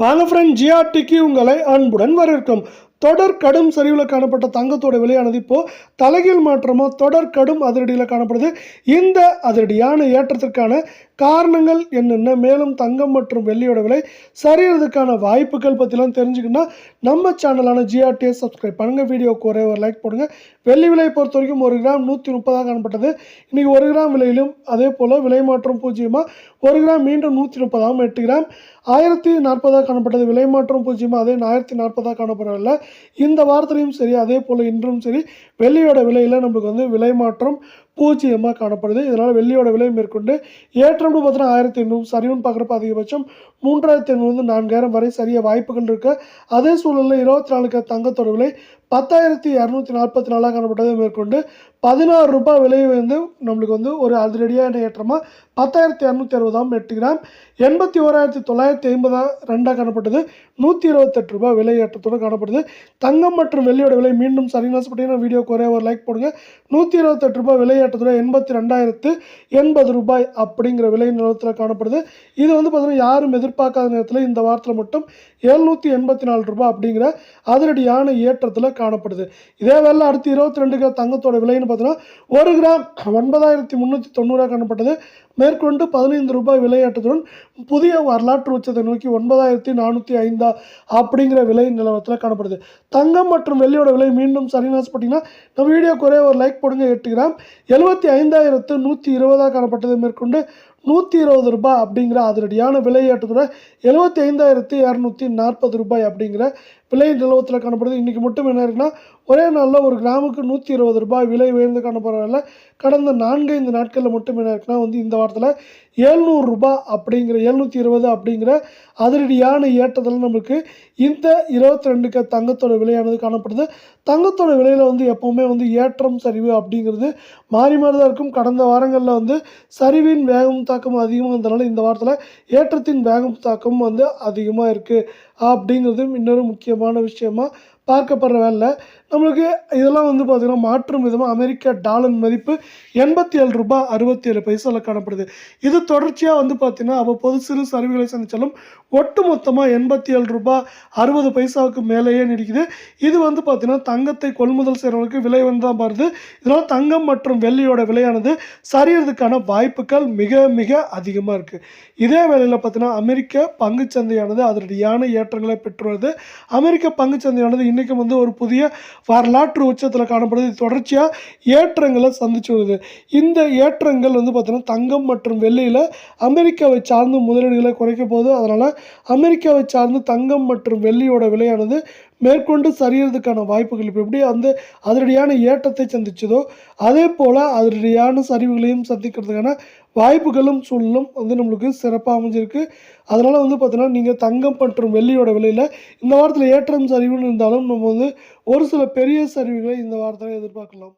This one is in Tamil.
வாங்க ஃப்ரெண்ட், ஜிஆர்டிக்கு உங்களை அன்புடன் வரவேற்கும். தொடர் கடும் சரிவில் காணப்பட்ட தங்கத்தோட விலையானது இப்போ தலைகீழ் மாற்றமாக தொடர் கடும் அதிரடியில் காணப்படுது. இந்த அதிரடியான ஏற்றத்திற்கான காரணங்கள் என்னென்ன, மேலும் தங்கம் மற்றும் வெள்ளியோட விலை சரியறதுக்கான வாய்ப்புகள் பற்றிலாம் தெரிஞ்சுக்கணும்னா நம்ம சேனலான ஜிஆர்டியை சப்ஸ்கிரைப் பண்ணுங்கள். வீடியோக்கு ஒரே ஒரு லைக் போடுங்க. வெள்ளி விலையை பொறுத்த வரைக்கும் 1 கிராம் 130 காணப்பட்டது. இன்றைக்கி 1 கிராம் விலையிலும் அதே போல் விலை மாற்றம் பூஜ்ஜியமாக 1 கிராம் மீண்டும் 130, 8 கிராம் 1040 காணப்பட்டது. விலை மாற்றம் பூஜ்ஜியமாக அதே 1040 காணப்படவில்லை. இந்த வாரத்திலையும் சரி அதே போல் இன்றும் சரி வெள்ளியோட விலையில் நம்மளுக்கு விலை மாற்றம் பூஜ்ஜியமாக காணப்படுது. இதனால் வெள்ளியோட விலை மேற்கொண்டு ஏற்றம்னு பார்த்தீங்கன்னா 1500, சரிவுன்னு பார்க்குறப்ப அதிகபட்சம் 3500 4000 வரை சரிய வாய்ப்புகள் இருக்குது. அதே சூழலில் 24 தங்கத்தோட விலை 10,244 காணப்பட்டது. மேற்கொண்டு 16 ரூபாய் விலை நம்மளுக்கு ஒரு அதிரடியான ஏற்றமாக 10,260, 8 கிராம் 81,952 காணப்பட்டது. 128 ரூபாய் விலை ஏற்றத்தோடு காணப்படுது. தங்கம் மற்றும் வெள்ளியோட விலை மீண்டும் சரின்னு பார்த்தீங்கன்னா வீடியோக்கு ஒரே ஒரு லைக் போடுங்க. 128 ரூபாய் விலை ஏற்றத்தோட 82,080 ரூபாய் அப்படிங்கிற விலை நிலவரத்தில் காணப்படுது. இது பார்த்தீங்கன்னா யாரும் எதிர்பார்க்காத நேரத்தில் இந்த வாரத்தில் மட்டும் 784 ரூபாய் அப்படிங்கிற அதிரடியான ஏற்றத்தில் காணப்படுது. இதே வேலை அடுத்து 22 தங்கத்தோட விலைன்னு பார்த்தீங்கன்னா 1 கிராம் 9,390 காணப்பட்டது. மேற்கொண்டு 15 ரூபாய் விலையேற்றத்துடன் புதிய வரலாற்று உச்சத்தை நோக்கி 9,405 அப்படிங்கிற விலை நிலவரத்தில் காணப்படுது. தங்கம் மற்றும் வெள்ளியோட விலை மீண்டும் சரின்னு பார்த்தீங்கன்னா நம்ம வீடியோக்கு ஒரே ஒரு லைக் போடுங்க. 8 கிராம் 75,120 காணப்பட்டது. மேற்கொண்டு 120 ரூபாய் அப்படிங்கிற அதிரடியான விலையேற்றத்தோட 75,240 ரூபாய் அப்படிங்கிற விலை நிலவரத்தில் காணப்படுது. இன்றைக்கி மட்டும் என்ன இருக்குன்னா ஒரே நாளில் 1 கிராமுக்கு 120 ரூபாய் விலை உயர்ந்து காணப்படுறதில்ல. கடந்த 4-5 நாட்களில் மட்டும் என்ன இருக்குன்னா இந்த வாரத்தில் 700 ரூபாய் அப்படிங்கிற 720 அப்படிங்கிற அதிரடியான ஏற்றத்தில் நமக்கு இந்த 22 தங்கத்தோட விலையானது காணப்படுது. தங்கத்தோட விலையில் எப்போவுமே ஏற்றம் சரிவு அப்படிங்கிறது மாறி மாறி தான் இருக்கும். கடந்த வாரங்களில் சரிவின் வேகம் தாக்கம் அதிகமாக இருந்தனால இந்த வாரத்தில் ஏற்றத்தின் வேகம் தாக்கம் அதிகமாக இருக்குது அப்படிங்கிறதும் இன்னொரு முக்கியமான விஷயமா பார்க்கப்படுற வேலை. நம்மளுக்கு இதெல்லாம் பார்த்திங்கன்னா மாற்றும் விதமாக அமெரிக்க டாலர் மதிப்பு 87 ரூபாய் 67 பைசாவில் காணப்படுது. இது தொடர்ச்சியாக பார்த்திங்கன்னா அவ்வப்போது சிறு சரிவுகளை சந்தித்தாலும் ஒட்டு மொத்தமாக 87 ரூபாய் 60 பைசாவுக்கு மேலேயே நீடிக்குது. இது பார்த்திங்கன்னா தங்கத்தை கொள்முதல் செய்கிறவங்களுக்கு விலை தான் மாறுது. இதனால் தங்கம் மற்றும் வெள்ளியோட விலையானது சரியறதுக்கான வாய்ப்புகள் மிக மிக அதிகமாக இருக்குது. இதே வேளையில் பார்த்திங்கன்னா அமெரிக்க பங்குச்சந்தையானது அதிரடியான ஏற்றங்களை பெற்று வருது. அமெரிக்க பங்குச்சந்தையானது இன்றைக்கும் ஒரு புதிய வரலாற்று உச்சத்தில் காணப்படுது. தொடர்ச்சியாக ஏற்றங்களை சந்திச்சு வருது. இந்த ஏற்றங்கள் பார்த்தீங்கன்னா தங்கம் மற்றும் வெள்ளியில் அமெரிக்காவை சார்ந்து முதலீடுகளை குறைக்க போகுது. அதனால் அமெரிக்காவை சார்ந்து தங்கம் மற்றும் வெள்ளியோட விலையானது மேற்கொண்டு சரியறதுக்கான வாய்ப்புகள் இப்போ எப்படி அதிரடியான ஏற்றத்தை சந்திச்சதோ அதே போல் அதிரடியான சரிவுகளையும் சந்திக்கிறதுக்கான வாய்ப்புகளும் சூழலும் நம்மளுக்கு சிறப்பாக அமைஞ்சிருக்கு. அதனால் பார்த்தீங்கன்னா நீங்கள் தங்கம் மற்றும் வெள்ளியோட விலையில் இந்த வாரத்தில் ஏற்றம் சரிவுன்னு இருந்தாலும் நம்ம ஒரு சில பெரிய சரிவுகளை இந்த வாரத்தில் எதிர்பார்க்கலாம்.